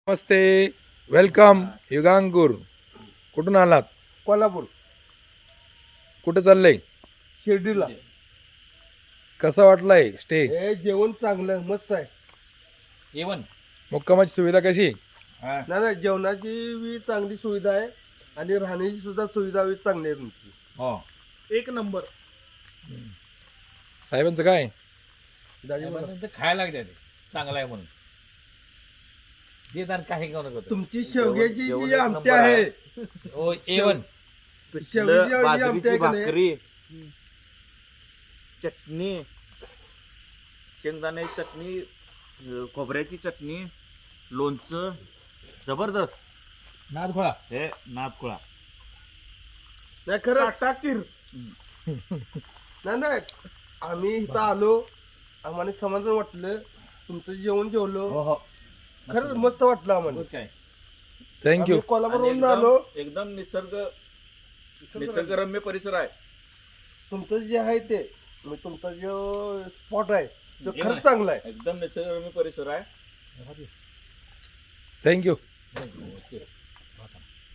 नमस्ते, welcome युगांकुर. कुठून आलात? कोल्हापूर कुठे चाललंय? शिर्डीला. कसा वाटलाय स्टे? हे जेवण चांगलं मस्त आहे. जेवण मुक्कामाची सुविधा कशी? नाही जेवणाची बी चांगली सुविधा आहे आणि राहण्याची सुद्धा सुविधा बी चांगली आहे तुमची. हो एक नंबर. साहेबांचं काय? दाजी बोला. पण ते खायला लागते ते चांगलं आहे म्हणून देतात काही घेऊ नको तुमची शेवग्याची जेवण जी एक आमटी नंबर आहे हो जेवण शेवग्याची जी आमटी बाजरीची आहे का नाही, भाकरी, चटणी, शेंगदाण्याची चटणी, खोबऱ्याची चटणी, लोणचं, जबरदस्त. नादखोळा हे नादखोळा. नाही खरं टाकीर नाही आम्ही इथं आलो, आम्हाला समाधान वाटलं. तुमचं जेवण जेवलो, हो हो खरंच मस्त वाटलं आम्हाला. दूध काय थँक्यू. आम्ही कोल्हापूरवरून आणि आलो. एकदम निसर्गरम्य परिसर आहे. तुमचं जे आहे ते म्हणजे तुमचा जो स्पॉट आहे तो जेवण खरंच आहे. चांगला आहे. एकदम निसर्गरम्य परिसर आहे. थँक्यू. ओके